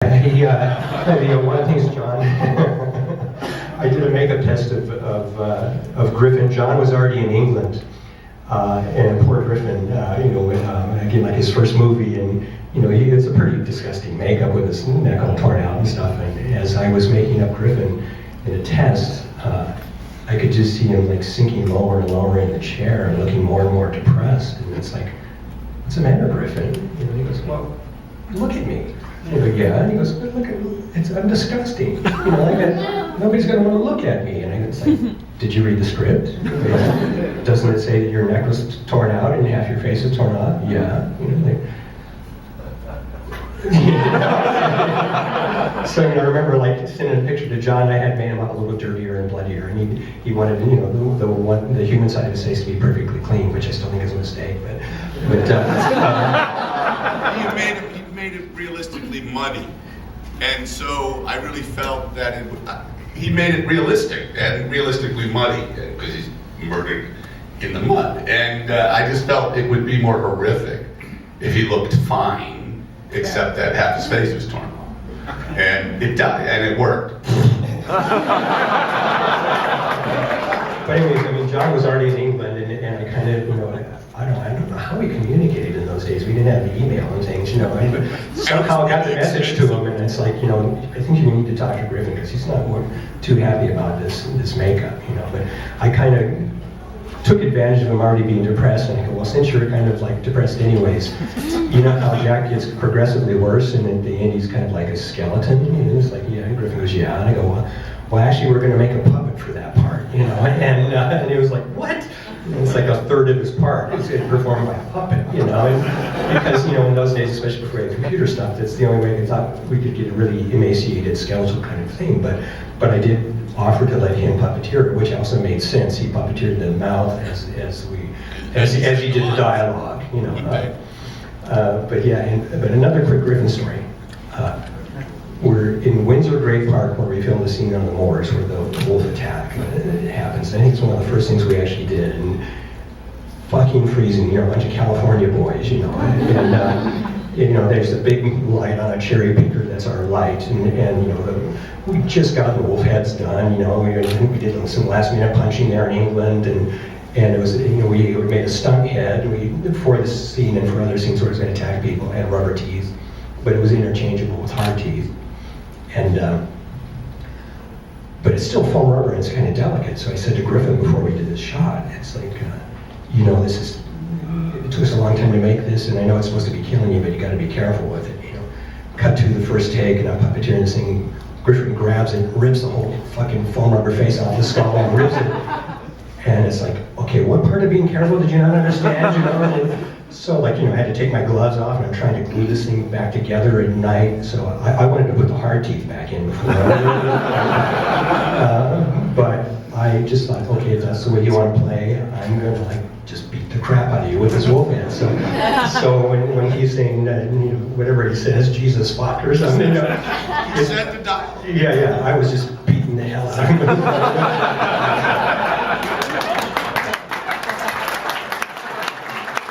One of the things, John, I did a makeup test of Griffin. John was already in England, and poor Griffin, again, like his first movie, and it's a pretty disgusting makeup with his neck all torn out and stuff. And as I was making up Griffin in a test, I could just see him like sinking lower and lower in the chair and looking more and more depressed. And it's like, what's the matter, Griffin? He goes, well, look at me. I go, yeah. And he goes, look at me. I'm disgusting. Nobody's going to want to look at me. And it's like, did you read the script? Yeah. Doesn't it say that your neck was torn out and half your face was torn off? Yeah. So I remember like sending a picture to John. I had made him up a little dirtier and bloodier, and he wanted the human side of his face to be perfectly clean, which I still think is a mistake. But he made it realistically muddy, and so I really felt that he made it realistic and realistically muddy because he's murdered in the mud, and I just felt it would be more horrific if he looked fine. Except that half his face was torn off. And it died, and it worked. But anyways, John was already in England, and I kind of, I don't know how we communicated in those days. We didn't have email and things, but somehow I got the message to him, and it's like, I think you need to talk to Griffin, because he's not too happy about this makeup, But I kind of took advantage of him already being depressed, and I go, well, since you're kind of like depressed anyways, you know how Jack gets progressively worse, and at the end he's kind of like a skeleton, it's like, yeah, and Griffin goes, yeah, and I go, well, actually we're going to make a puppet for that part, and he was like, what? And it's like a third of his part is performed by a puppet, and because, in those days, especially before we had computer stuff, that's the only way I thought we could get a really emaciated skeletal kind of thing, but I did offer to let him puppeteer, which also made sense. He puppeteered the mouth as he did the dialogue, But yeah, but another quick Griffin story. We're in Windsor Great Park where we filmed the scene on the moors where the wolf attack happens. I think it's one of the first things we actually did, and fucking freezing. A bunch of California boys, there's a big light on a cherry picker that's our light, and we just got the wolf heads done, we did some last minute punching there in England, and it was, we made a stunt head, for this scene and for other scenes where it was going to attack people, it had rubber teeth, but it was interchangeable with hard teeth, and but it's still foam rubber and it's kind of delicate, so I said to Griffin before we did this shot, it's like, it took us a long time to make this, and I know it's supposed to be killing you, but you got to be careful with it. Cut to the first take, and I'm puppeteering this thing. Griffin grabs it, rips the whole fucking foam rubber face off the skull, and rips it. And it's like, okay, what part of being careful did you not understand? And so, I had to take my gloves off, and I'm trying to glue this thing back together at night. So I wanted to put the hard teeth back in before. But I just thought, okay, if that's the way you want to play, I'm going to just beat the crap out of you with this wolf head. So when he's saying whatever he says, Jesus fuck or something, Is that the dialogue? Yeah, I was just beating the hell out of him.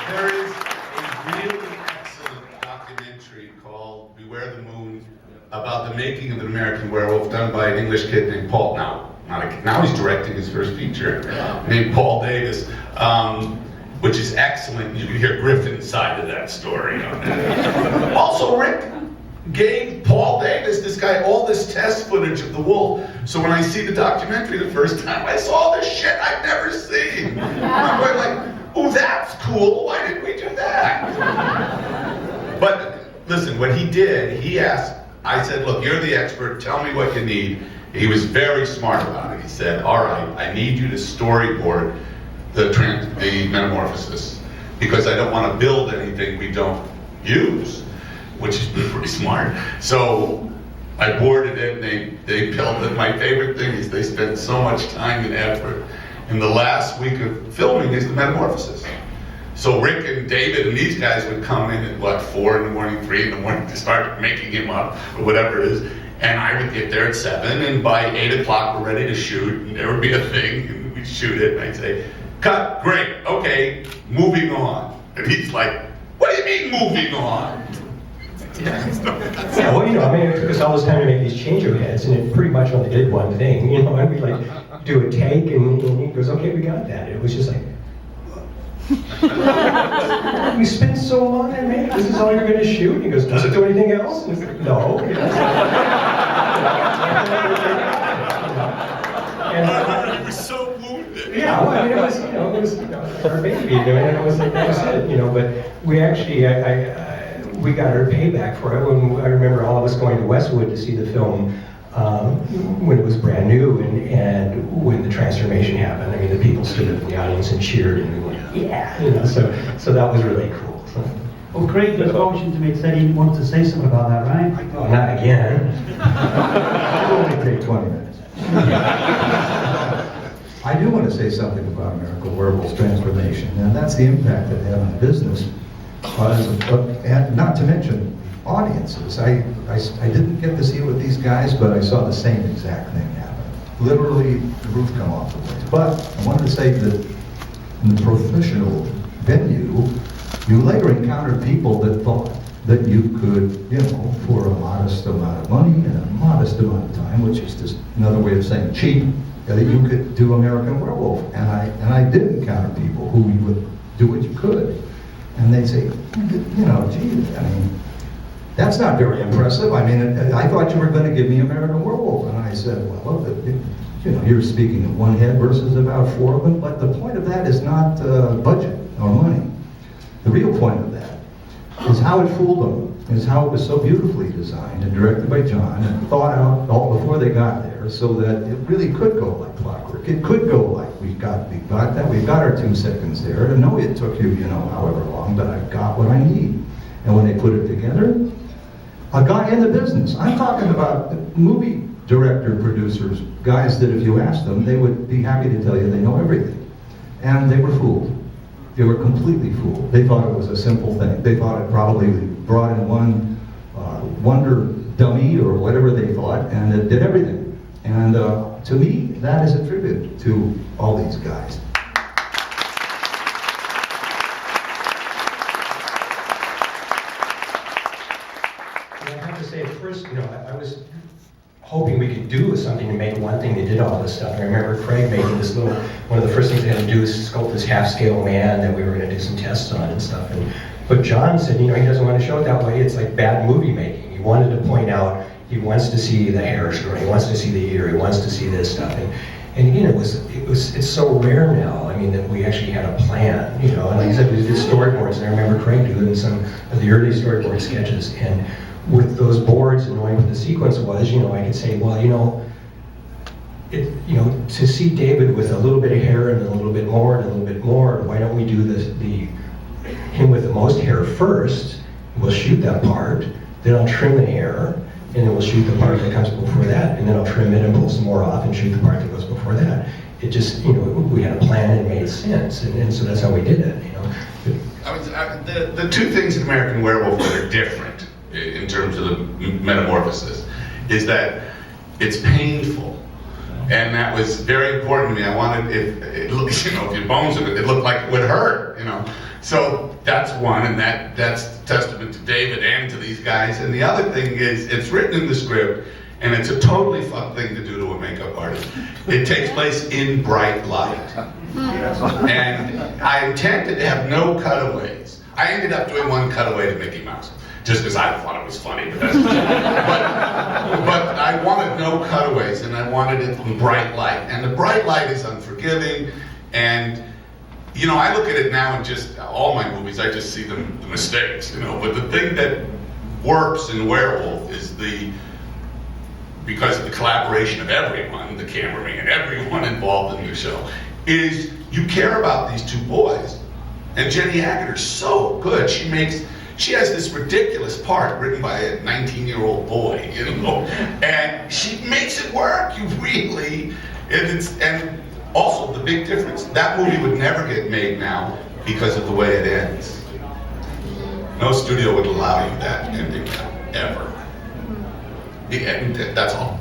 There is a really excellent documentary called Beware the Moon about the making of an American Werewolf, done by an English kid named Paul. Now he's directing his first feature, named Paul Davis, which is excellent. You can hear Griffin's side of that story on that. Also, Rick gave Paul Davis, this guy, all this test footage of the wolf. So when I see the documentary the first time, I saw this shit I've never seen. I'm going like, oh, that's cool. Why didn't we do that? But listen, what he did, he asked, I said, look, you're the expert. Tell me what you need. He was very smart about it. He said, all right, I need you to storyboard the metamorphosis, because I don't want to build anything we don't use, which is pretty smart. So I boarded it, and they built it. My favorite thing is they spend so much time and effort. In the last week of filming is the metamorphosis. So Rick and David and these guys would come in at 4 in the morning, 3 in the morning to start making him up, or whatever it is. And I would get there at 7, and by 8 o'clock we're ready to shoot, and there would be a thing, and we'd shoot it, and I'd say, cut, great, okay, moving on. And he's like, what do you mean moving on? Yeah, well, I mean, it took us all this time to make these changeovers, and it pretty much only did one thing, and we like do a take, and he goes, okay, we got that. It was just like, we spent so long on it, this is all you're going to shoot? And he goes, does it do anything else? And it's like, no. He was so wounded. Yeah, well, I mean, it was our baby, and it was like, that was it, but we actually, we got our payback for it when I remember all of us going to Westwood to see the film when it was brand new, and when the transformation happened. I mean, the people stood up in the audience and cheered, and we went, yeah, so that was really cool. So. Well, Craig just motioned to me, said he wanted to say something about that, right? Oh, not again. It'll only take 20 minutes. I do want to say something about American Werewolf's transformation, and that's the impact it had on business, and not to mention audiences. I didn't get to see it with these guys, but I saw the same exact thing happen. Literally, the roof come off the place. But I wanted to say that in the professional venue, you later encountered people that thought that you could, for a modest amount of money and a modest amount of time, which is just another way of saying cheap, that you could do American Werewolf. And I did encounter people who would do what you could. And they'd say, gee, I mean, that's not very impressive. I mean, I thought you were going to give me American Werewolf. And I said, well, you're speaking of one head versus about 4 of them, but the point of that is not budget or money. The real point of that is how it fooled them, is how it was so beautifully designed and directed by John and thought out all before they got there, so that it really could go like clockwork. It could go like we got that, we got our 2 seconds there. And no, it took you, however long, but I got what I need. And when they put it together, a guy in the business, I'm talking about movie director, producers, guys that if you asked them, they would be happy to tell you they know everything. And they were fooled. They were completely fooled. They thought it was a simple thing. They thought it probably brought in one wonder dummy or whatever they thought, and it did everything. And to me, that is a tribute to all these guys. I have to say, at first, I was hoping we could do something to make one thing that did all this stuff. And I remember Craig making this one of the first things they had to do is sculpt this half-scale man that we were going to do some tests on and stuff. But John said, he doesn't want to show it that way. It's like bad movie making. He wanted to point out, he wants to see the hair growing, he wants to see the ear, he wants to see this stuff. And it's so rare now, I mean, that we actually had a plan, and like I said, we did storyboards, and I remember Craig doing some of the early storyboard sketches, and with those boards and knowing what the sequence was, I could say, well, to see David with a little bit of hair and a little bit more and a little bit more, why don't we do him with the most hair first? We'll shoot that part, then I'll trim the hair, and then we'll shoot the part that comes before that, and then I'll trim it and pull some more off and shoot the part that goes before that. It just, we had a plan and it made sense, and so that's how we did it. The 2 things in American Werewolf that are different in terms of the metamorphosis is that it's painful, and that was very important to me. I wanted if your bones, it looked like it would hurt, So that's one, and that's testament to David and to these guys. And the other thing is, it's written in the script, and it's a totally fun thing to do to a makeup artist. It takes place in bright light. And I intended to have no cutaways. I ended up doing one cutaway to Mickey Mouse, just because I thought it was funny. But I wanted no cutaways, and I wanted it in bright light. And the bright light is unforgiving, and I look at it now and just, all my movies, I just see the mistakes, But the thing that works in Werewolf is because of the collaboration of everyone, the cameraman, everyone involved in the show, is you care about these 2 boys. And Jenny Agutter is so good. She has this ridiculous part written by a 19-year-old boy, and she makes it work. And also the big difference, that movie would never get made now because of the way it ends. No studio would allow you that ending now, ever. The end, that's all.